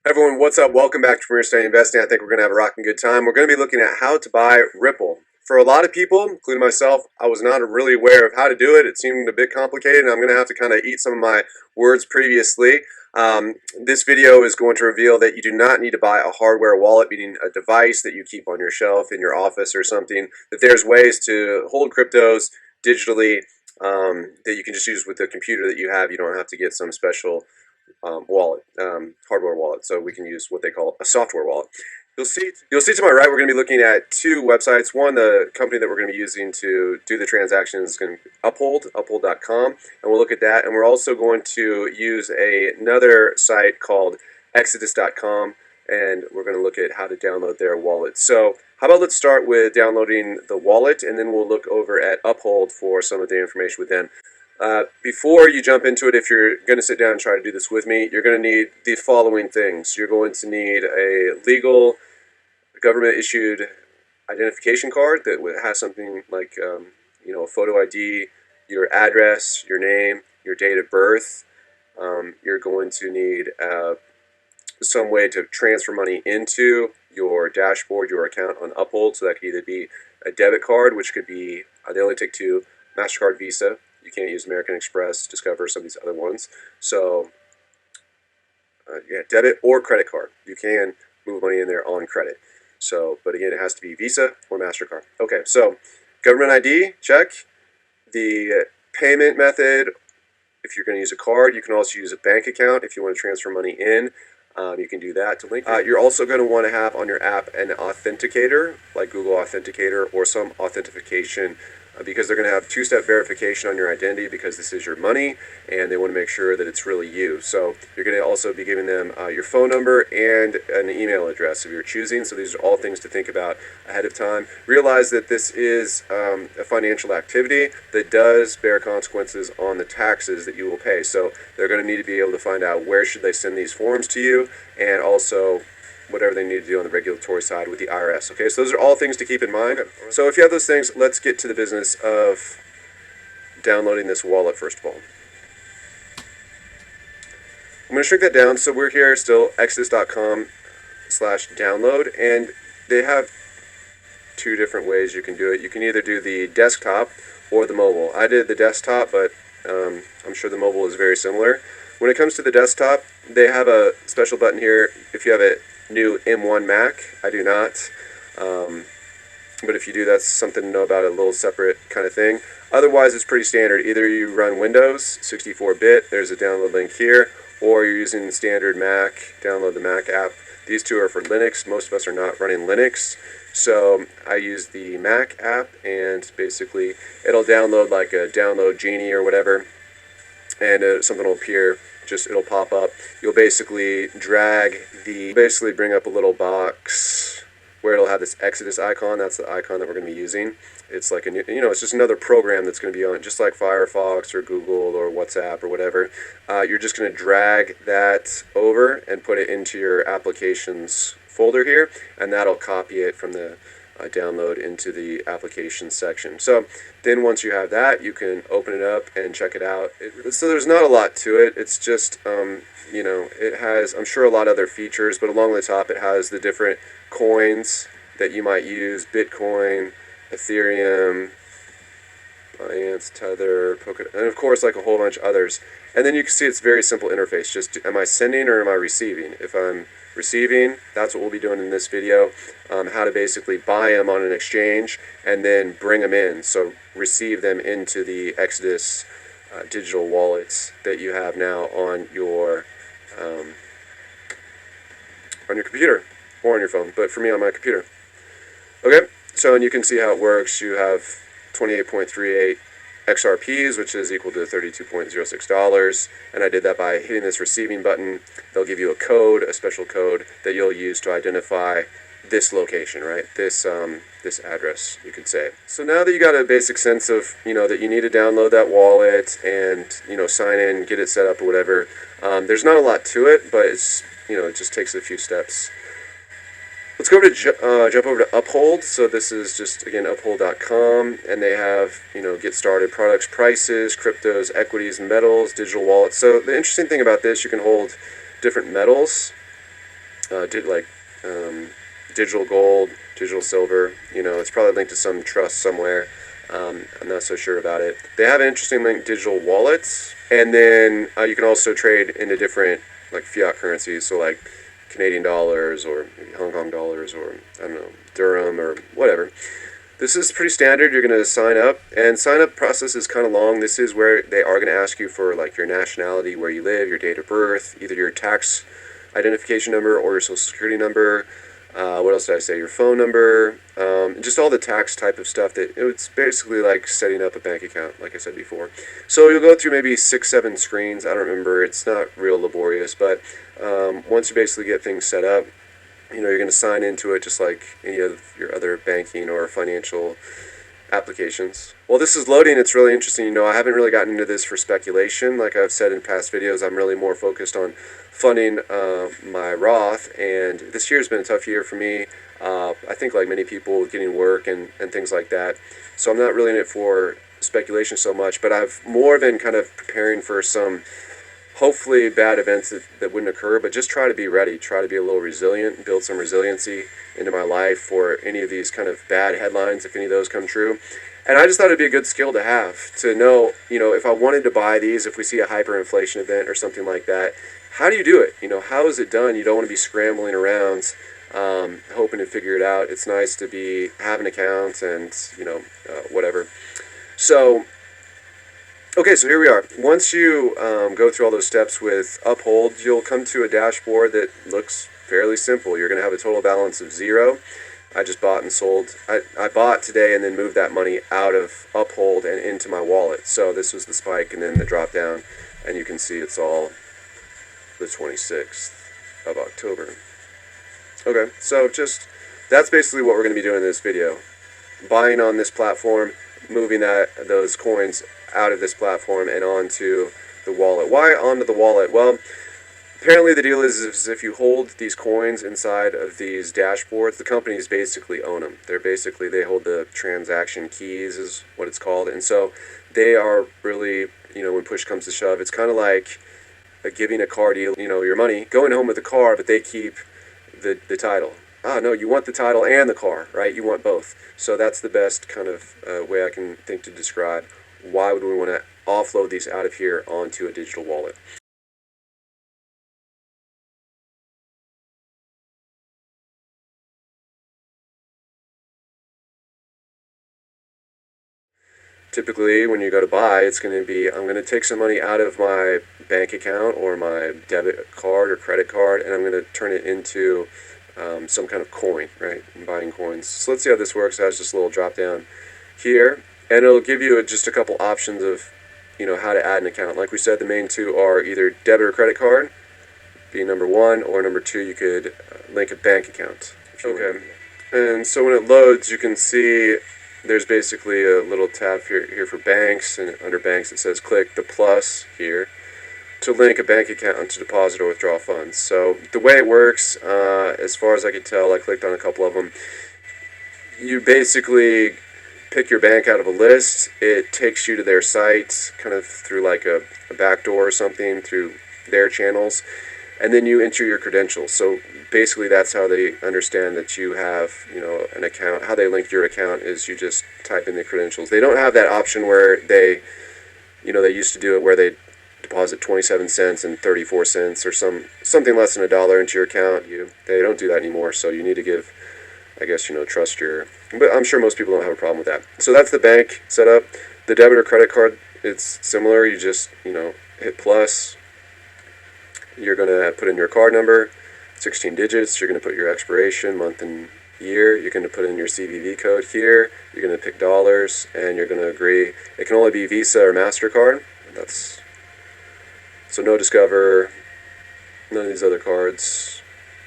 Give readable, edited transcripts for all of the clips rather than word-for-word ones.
Hi everyone, what's up? Welcome back to Premier Study Investing. I think we're going to have a rocking good time. We're going to be looking at how to buy Ripple. For a lot of people, including myself, I was not really aware of how to do it. It seemed a bit complicated, and I'm going to have to kind of eat some of my words previously. This video is going to reveal that you do not need to buy a hardware wallet, meaning a device that you keep on your shelf in your office or something. That there's ways to hold cryptos digitally that you can just use with the computer that you have. You don't have to get some special wallet, hardware wallet. So we can use what they call a software wallet. You'll see to my right, we're going to be looking at two websites. One, the company that we're going to be using to do the transactions is going to be uphold.com, and we'll look at that. And we're also going to use another site called exodus.com, and we're going to look at how to download their wallet. So how about let's start with downloading the wallet, and then we'll look over at Uphold for some of the information with them. Before you jump into it, if you're going to sit down and try to do this with me, you're going to need the following things. You're going to need a legal government-issued identification card that has something like, a photo ID, your address, your name, your date of birth. You're going to need some way to transfer money into your dashboard, your account on Uphold. So that could either be a debit card, which could be, they only take two, MasterCard, Visa. You can't use American Express, Discover, some of these other ones. So, debit or credit card. You can move money in there on credit. So, but again, it has to be Visa or MasterCard. Okay, so government ID, check. The payment method, if you're going to use a card, you can also use a bank account if you want to transfer money in. You can do that to link. You're also going to want to have on your app an authenticator, like Google Authenticator or some authentication, because they're going to have two-step verification on your identity because this is your money, and they want to make sure that it's really you. So you're going to also be giving them your phone number and an email address if you're choosing. So these are all things to think about ahead of time. Realize that this is a financial activity that does bear consequences on the taxes that you will pay. So they're going to need to be able to find out where should they send these forms to you, and also whatever they need to do on the regulatory side with the IRS. Okay, so those are all things to keep in mind. So if you have those things, let's get to the business of downloading this wallet first of all. I'm going to shrink that down. So we're here still, exodus.com/download, and they have two different ways you can do it. You can either do the desktop or the mobile. I did the desktop, but I'm sure the mobile is very similar. When it comes to the desktop, they have a special button here if you have a new M1 Mac. I do not, but if you do, that's something to know about, a little separate kind of thing. Otherwise, it's pretty standard. Either you run Windows 64-bit, there's a download link here, or you're using the standard Mac, download the Mac app. These two are for Linux. Most of us are not running Linux, so I use the Mac app, and basically it'll download like a download Genie or whatever, and something will appear. It'll pop up. You'll basically basically bring up a little box where it'll have this Exodus icon. That's the icon that we're going to be using. It's like it's just another program that's going to be on, just like Firefox or Google or WhatsApp or whatever. You're just going to drag that over and put it into your applications folder here, and that'll copy it from the download into the application section. So then once you have that, you can open it up and check it out. So there's not a lot to it. It's just, it has, I'm sure, a lot of other features, but along the top it has the different coins that you might use: Bitcoin, Ethereum, Binance, Tether, Polkadot, and of course like a whole bunch of others. And then you can see it's very simple interface. Just, am I sending or am I receiving? If I'm receiving, that's what we'll be doing in this video, how to basically buy them on an exchange and then bring them in. So receive them into the Exodus digital wallets that you have now on your computer or on your phone, but for me, on my computer. Okay, so and you can see how it works. You have 28.38 XRPs, which is equal to $32.06, and I did that by hitting this receiving button. They'll give you a code, a special code that you'll use to identify this location, right? This address, you could say. So now that you got a basic sense of, that you need to download that wallet and, sign in, get it set up or whatever, there's not a lot to it, but it's, it just takes a few steps. Let's go over to jump over to Uphold. So this is just, again, uphold.com, and they have, get started products, prices, cryptos, equities, metals, digital wallets. So the interesting thing about this, you can hold different metals did like digital gold, digital silver. It's probably linked to some trust somewhere. I'm not so sure about it. They have an interesting link, digital wallets, and then you can also trade into different like fiat currencies, so like Canadian dollars or maybe Hong Kong dollars or I don't know, dirham or whatever. This is pretty standard. You're going to sign up, and sign up process is kind of long. This is where they are going to ask you for like your nationality, where you live, your date of birth, either your tax identification number or your social security number. What else did I say? Your phone number, just all the tax type of stuff. It's basically like setting up a bank account, like I said before. So you'll go through maybe 6, 7 screens. I don't remember. It's not real laborious, but once you basically get things set up, you're going to sign into it just like any of your other banking or financial applications. While this is loading, it's really interesting. I haven't really gotten into this for speculation. Like I've said in past videos, I'm really more focused on funding my Roth, and this year's been a tough year for me. I think like many people, getting work and things like that. So I'm not really in it for speculation so much, but I've more been kind of preparing for some hopefully bad events that wouldn't occur, but just try to be ready, try to be a little resilient, build some resiliency into my life for any of these kind of bad headlines, if any of those come true. And I just thought it'd be a good skill to have, to know, if I wanted to buy these, if we see a hyperinflation event or something like that, how do you do it? How is it done? You don't want to be scrambling around, hoping to figure it out. It's nice to have an account and, whatever. So, okay, so here we are. Once you go through all those steps with Uphold, you'll come to a dashboard that looks fairly simple. You're going to have a total balance of 0. I just bought and sold. I bought today and then moved that money out of Uphold and into my wallet. So this was the spike and then the drop down, and you can see it's all the 26th of October. Okay, so that's basically what we're going to be doing in this video. Buying on this platform, moving those coins out of this platform and onto the wallet. Why onto the wallet? Well, apparently the deal is if you hold these coins inside of these dashboards, the companies basically own them. They hold the transaction keys is what it's called. And so they are really, when push comes to shove, it's kind of like giving a car deal, your money, going home with the car, but they keep the title. No, you want the title and the car, right? You want both. So that's the best kind of way I can think to describe why would we want to offload these out of here onto a digital wallet. Typically, when you go to buy, it's going to be, I'm going to take some money out of my bank account or my debit card or credit card, and I'm going to turn it into some kind of coin, right? I'm buying coins. So let's see how this works. It has just a little drop down here, and it'll give you just a couple options of, how to add an account. Like we said, the main two are either debit or credit card, being number 1, or number 2, you could link a bank account. Okay, and so when it loads, you can see there's basically a little tab here for banks, and under banks it says click the plus here to link a bank account to deposit or withdraw funds. So the way it works, as far as I could tell, I clicked on a couple of them. You basically pick your bank out of a list. It takes you to their site, kind of through like a back door or something, through their channels, and then you enter your credentials. So basically that's how they understand that you have, an account. How they link your account is you just type in the credentials. They don't have that option where they used to do it where they deposit 27 cents and 34 cents or something less than $1 into your account. They don't do that anymore, so you need to give, I guess, trust but I'm sure most people don't have a problem with that. So that's the bank setup. The debit or credit card, it's similar. You just, hit plus. You're going to put in your card number, 16 digits. You're going to put your expiration, month and year. You're going to put in your CVV code here. You're going to pick dollars, and you're going to agree. It can only be Visa or MasterCard. So no Discover, none of these other cards,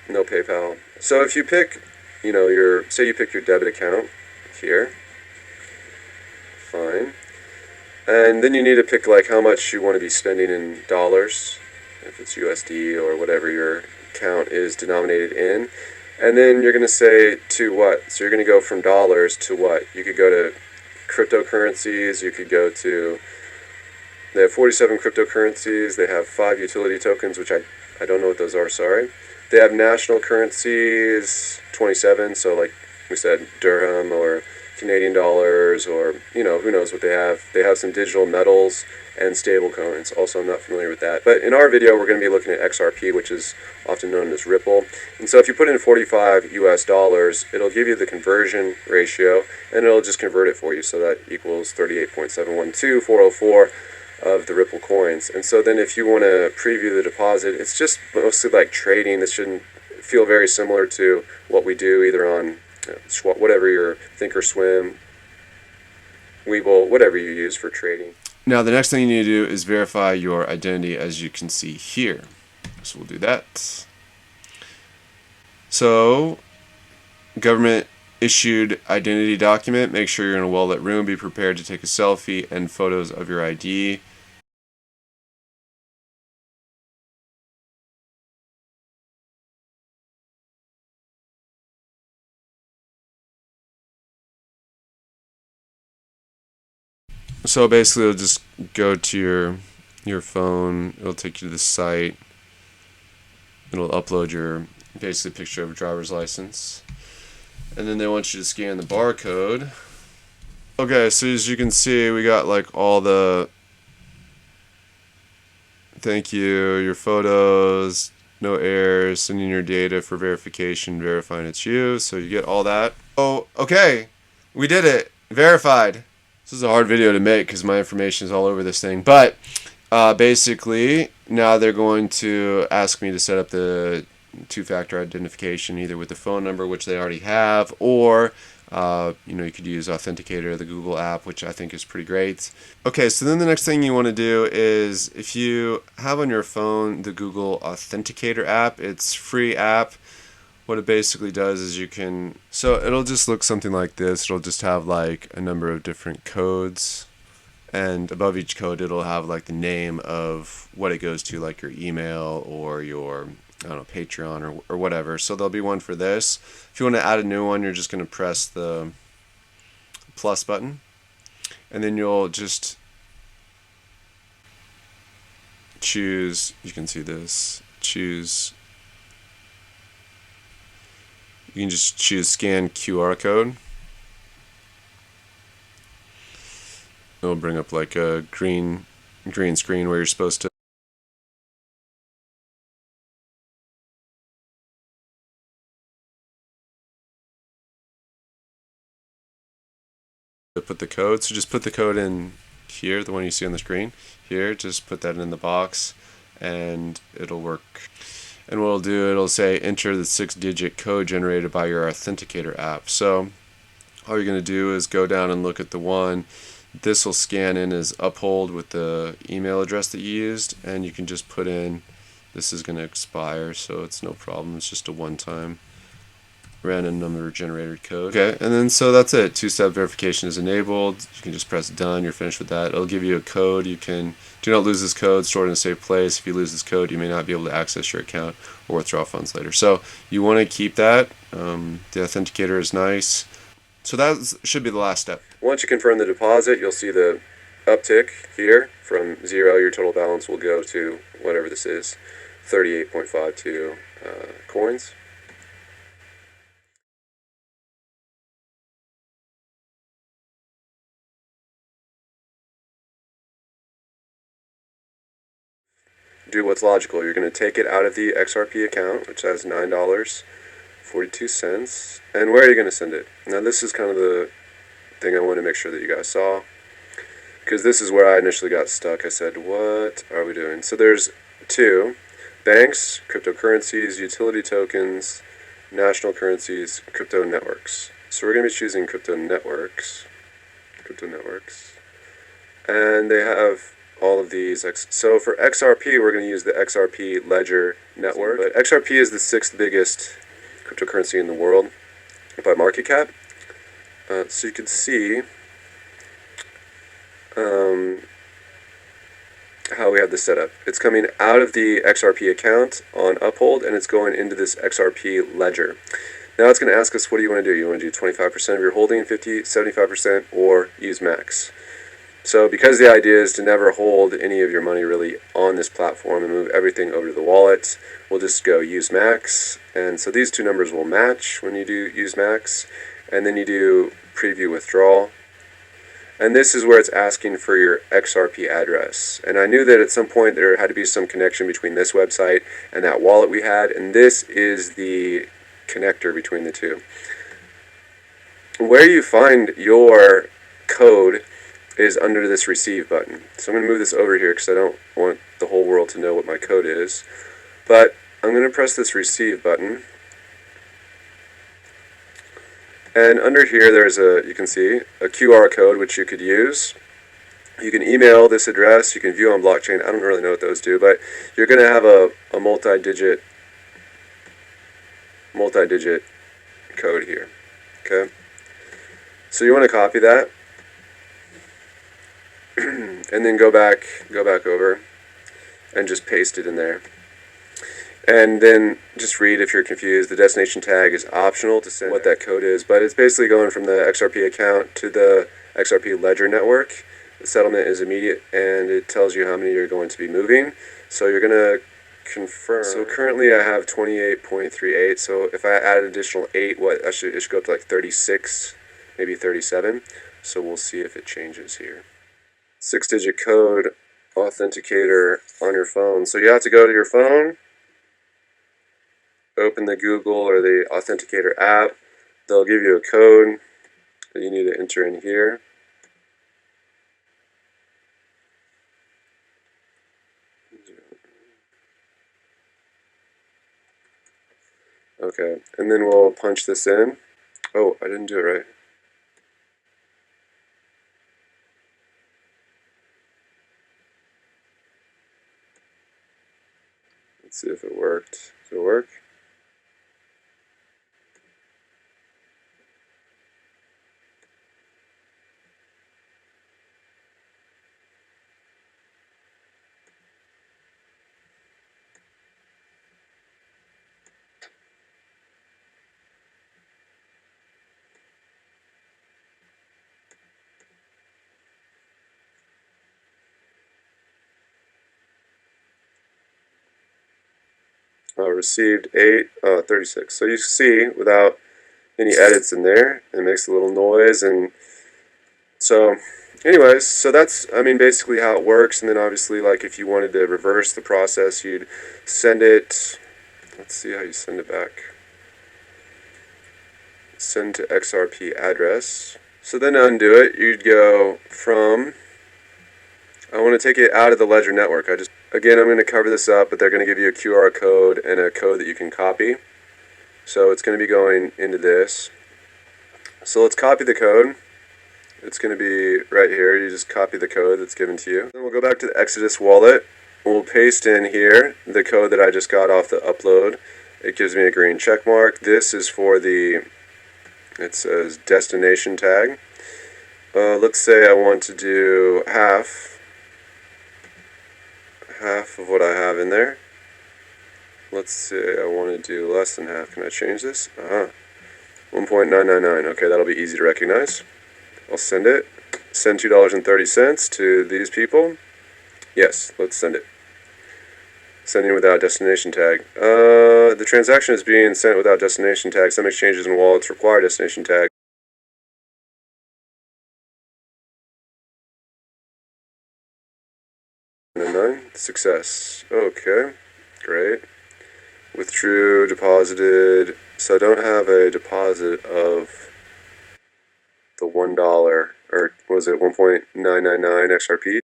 no PayPal. So if you pick, say you pick your debit account here, fine. And then you need to pick like how much you want to be spending in dollars, if it's USD or whatever your account is denominated in. And then you're going to say to what? So you're going to go from dollars to what? You could go to cryptocurrencies, you could go to, they have 47 cryptocurrencies, they have 5 utility tokens, which I I don't know what those are, sorry. They have national currencies, 27, so like we said, dirham or Canadian dollars, or, you know, who knows what they have. They have some digital metals and stable coins. Also, I'm not familiar with that. But in our video, we're going to be looking at XRP, which is often known as Ripple. And so if you put in 45 US dollars, it'll give you the conversion ratio, and it'll just convert it for you. So that equals 38.712404 of the Ripple coins. And so then if you want to preview the deposit, it's just mostly like trading. This shouldn't feel very similar to what we do either on whatever your Thinkorswim, Webull, whatever you use for trading. Now the next thing you need to do is verify your identity, as you can see here. So we'll do that. So government issued identity document. Make sure you're in a well-lit room. Be prepared to take a selfie and photos of your ID. So basically, it'll just go to your phone. It'll take you to the site. It'll upload your basically picture of a driver's license, and then they want you to scan the barcode. Okay, so as you can see, we got like all the thank you, your photos, no errors, sending your data for verification, verifying it's you. So you get all that. Oh, okay, we did it. Verified. This is a hard video to make because my information is all over this thing. But basically, now they're going to ask me to set up the two-factor identification, either with the phone number, which they already have, or you could use Authenticator, the Google app, which I think is pretty great. Okay, so then the next thing you want to do is, if you have on your phone the Google Authenticator app, it's a free app. What it basically does is so it'll just look something like this. It'll just have like a number of different codes, and above each code it'll have like the name of what it goes to, like your email or your, I don't know, Patreon or whatever. So there'll be one for this. If you want to add a new one, you're just going to press the plus button, and then you'll just choose, you can see this, you can just choose scan QR code. It'll bring up like a green screen where you're supposed to put the code. So just put the code in here, the one you see on the screen here. Just put that in the box and it'll work. And what it'll do, it'll say enter the 6-digit code generated by your Authenticator app. So all you're going to do is go down and look at the one. This will scan in as Uphold with the email address that you used, and you can just put in, this is going to expire, so it's no problem. It's just a one-time random number generated code. Okay, and then so that's it. Two-step verification is enabled. You can just press done. You're finished with that. It'll give you a code. You can do not lose this code, stored in a safe place. If you lose this code, you may not be able to access your account or withdraw funds later. So you want to keep that. The Authenticator is nice. So that should be the last step. Once you confirm the deposit, you'll see the uptick here. From 0, your total balance will go to whatever this is, 38.52 coins. Do what's logical. You're going to take it out of the XRP account, which has $9.42, and where are you going to send it? Now this is kind of the thing I want to make sure that you guys saw, because this is where I initially got stuck. I said, what are we doing? So there's 2: banks, cryptocurrencies, utility tokens, national currencies, crypto networks. So we're going to be choosing crypto networks, and they have all of these. So for XRP, we're going to use the XRP Ledger network. But XRP is the 6th biggest cryptocurrency in the world by market cap. So you can see how we have this set up. It's coming out of the XRP account on Uphold, and it's going into this XRP Ledger. Now it's going to ask us, what do you want to do? You want to do 25% of your holding, 50, 75%, or use max? So because the idea is to never hold any of your money really on this platform and move everything over to the wallet, we'll just go use max. And so these two numbers will match when you do use max. And then you do preview withdrawal. And this is where it's asking for your XRP address. And I knew that at some point there had to be some connection between this website and that wallet we had. And this is the connector between the two. Where you find your code is under this receive button. So I'm going to move this over here because I don't want the whole world to know what my code is. But I'm going to press this receive button. And under here there's you can see a QR code which you could use. You can email this address, you can view on blockchain. I don't really know what those do, but you're going to have a multi-digit code here. Okay? So you want to copy that. And then go back over and just paste it in there. And then just read if you're confused. The destination tag is optional to send what that code is, but it's basically going from the XRP account to the XRP ledger network. The settlement is immediate and it tells you how many you're going to be moving. So you're going to confirm. So currently I have 28.38. So if I add an additional 8, it should go up to like 36, maybe 37. So we'll see if it changes here. 6-digit code Authenticator on your phone. So you have to go to your phone, open the Google or the Authenticator app. They'll give you a code that you need to enter in here. Okay, and then we'll punch this in. Oh, I didn't do it right. Let's see if it worked. Does it work? Received 36. So you see, without any edits in there, it makes a little noise. And so, anyways, so that's, I mean, basically how it works. And then obviously, like, if you wanted to reverse the process, you'd send it. Let's see how you send it back. Send to XRP address. So then to undo it, you'd go from, I want to take it out of the ledger network. Again, I'm going to cover this up, but they're going to give you a QR code and a code that you can copy. So it's going to be going into this. So let's copy the code. It's going to be right here. You just copy the code that's given to you. Then we'll go back to the Exodus wallet. We'll paste in here the code that I just got off the upload. It gives me a green check mark. This is for the, it says destination tag. Let's say I want to do half of what I have in there. Let's say I want to do less than half. Can I change this? 1.999. Okay, that'll be easy to recognize. I'll send it. Send $2.30 to these people. Yes, let's send it. Sending without destination tag. The transaction is being sent without destination tag. Some exchanges and wallets require destination tag. Success. Okay, great. Withdrew, deposited. So I don't have a deposit of the $1, or was it 1.999 XRP?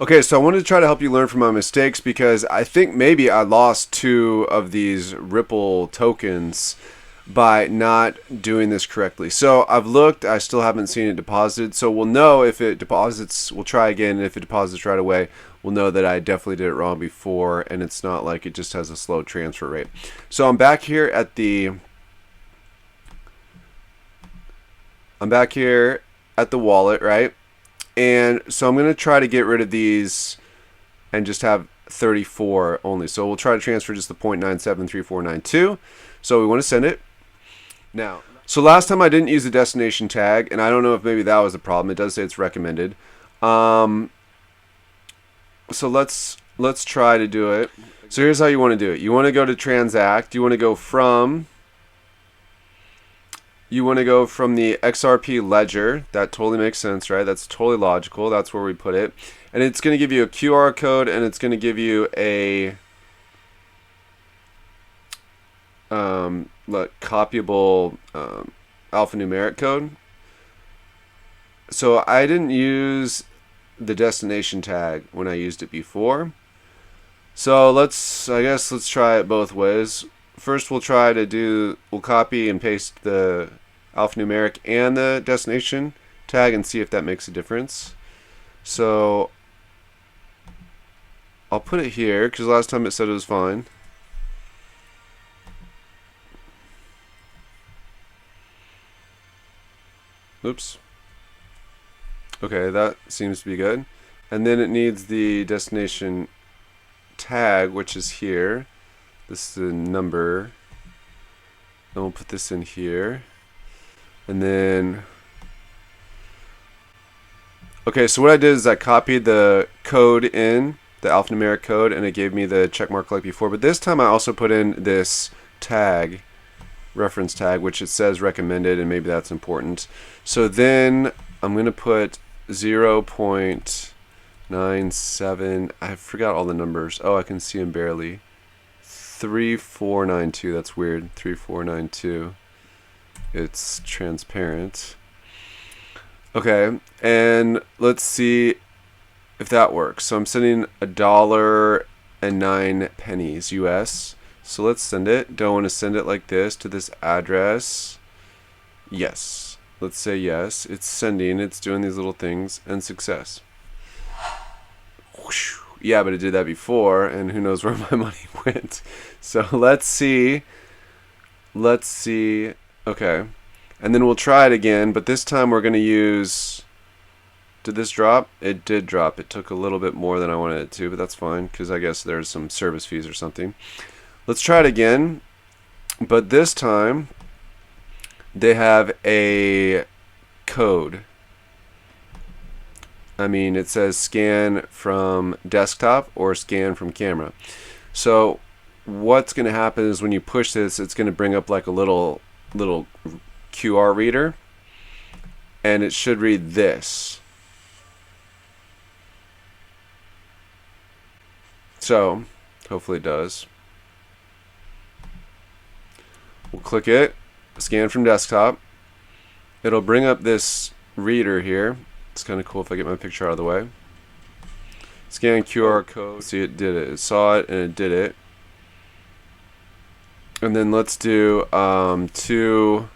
Okay, so I wanted to try to help you learn from my mistakes because I think maybe I lost 2 of these Ripple tokens by not doing this correctly. So I've looked, I still haven't seen it deposited. So we'll know if it deposits, we'll try again, and if it deposits right away, we'll know that I definitely did it wrong before, and it's not like it just has a slow transfer rate. So I'm back here at the wallet, right? And so I'm going to try to get rid of these and just have 34 only. So we'll try to transfer just the 0.973492. So we want to send it. Now, So last time I didn't use the destination tag, and I don't know if maybe that was a problem. It does say it's recommended. So let's try to do it. So here's how you want to do it. You want to go to transact. You want to go from the XRP ledger. That totally makes sense, right? That's totally logical. That's where we put it. And it's going to give you a QR code, and it's going to give you a copyable alphanumeric code. So I didn't use the destination tag when I used it before. So let's try it both ways. First we'll copy and paste the alphanumeric and the destination tag and see if that makes a difference. So I'll put it here because last time it said it was fine. Oops. Okay, that seems to be good. And then it needs the destination tag, which is here. This is the number. And we'll put this in here. And then, okay, so what I did is I copied the code in, the alphanumeric code, and it gave me the check mark like before. But this time I also put in this tag, reference tag, which it says recommended, and maybe that's important. So then I'm going to put 0.97, I forgot all the numbers. Oh, I can see them barely. 3492, that's weird. 3492. It's transparent. Okay, and let's see if that works. So I'm sending $1.09 US. So let's send it. Don't want to send it like this to this address. Yes. Let's say yes. It's sending. It's doing these little things. And success. Whoosh. Yeah, but it did that before, and who knows where my money went. So let's see. Let's see. Okay. And then we'll try it again, but this time we're going to use... Did this drop? It did drop. It took a little bit more than I wanted it to, but that's fine, because I guess there's some service fees or something. Let's try it again, but this time they have a code. I mean, it says scan from desktop or scan from camera. So what's going to happen is when you push this, it's going to bring up like a little QR reader, and it should read this. So hopefully it does. We'll click it, scan from desktop. It'll bring up this reader here. It's kind of cool if I get my picture out of the way. Scan QR code. See, it did it. It saw it and it did it. And then let's do 2.5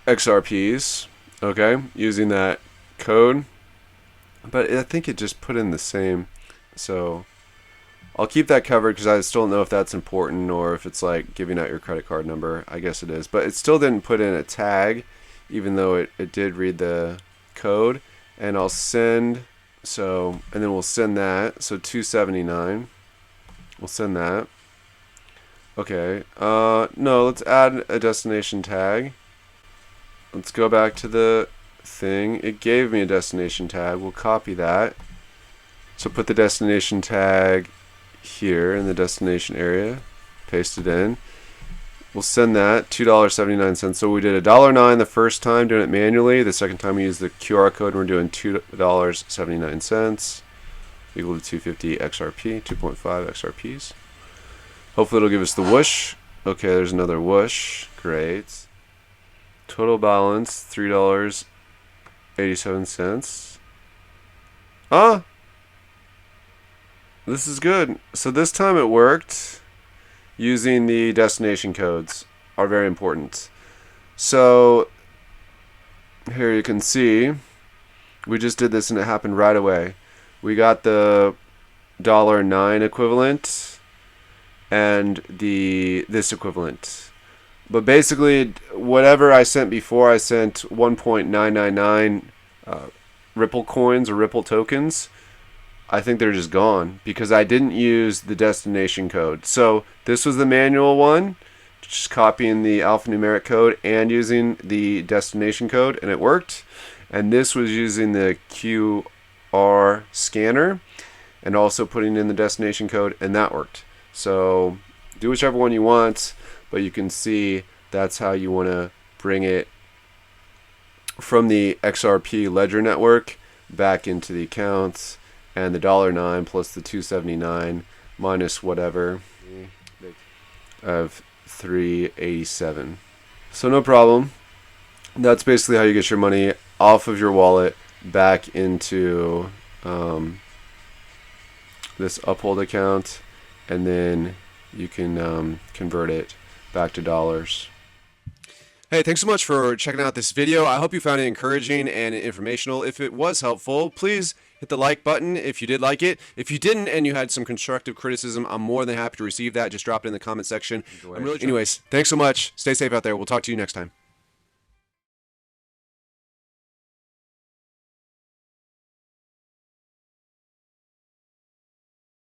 XRPs. Okay, using that code. But I think it just put in the same. So I'll keep that covered because I still don't know if that's important or if it's like giving out your credit card number. I guess it is. But it still didn't put in a tag, even though it did read the code. And I'll send, and then we'll send that. So 279. We'll send that. Okay. No, let's add a destination tag. Let's go back to the thing. It gave me a destination tag. We'll copy that. So put the destination tag here in the destination area, paste it in. We'll send that $2.79. So we did $1.09 the first time doing it manually. The second time we used the QR code, and we're doing $2.79 equal to 250 XRP, 2.5 XRPs. Hopefully it'll give us the whoosh. Okay, there's another whoosh. Great. Total balance $3.87. Ah, this is good. So this time it worked. Using the destination codes are very important. So here you can see we just did this and it happened right away. We got the $1.09 equivalent and this equivalent. But basically, whatever I sent before, I sent 1.999 Ripple coins or Ripple tokens. I think they're just gone because I didn't use the destination code. So this was the manual one, just copying the alphanumeric code and using the destination code, and it worked. And this was using the QR scanner and also putting in the destination code, and that worked. So do whichever one you want, but you can see that's how you want to bring it from the XRP ledger network back into the accounts, and the $9 plus the 279 minus whatever of 387. So no problem. That's basically how you get your money off of your wallet back into this Uphold account, and then you can convert it back to dollars. Hey, thanks so much for checking out this video. I hope you found it encouraging and informational. If it was helpful, please hit the like button if you did like it. If you didn't and you had some constructive criticism, I'm more than happy to receive that. Just drop it in the comment section. Anyways, thanks so much. Stay safe out there. We'll talk to you next time.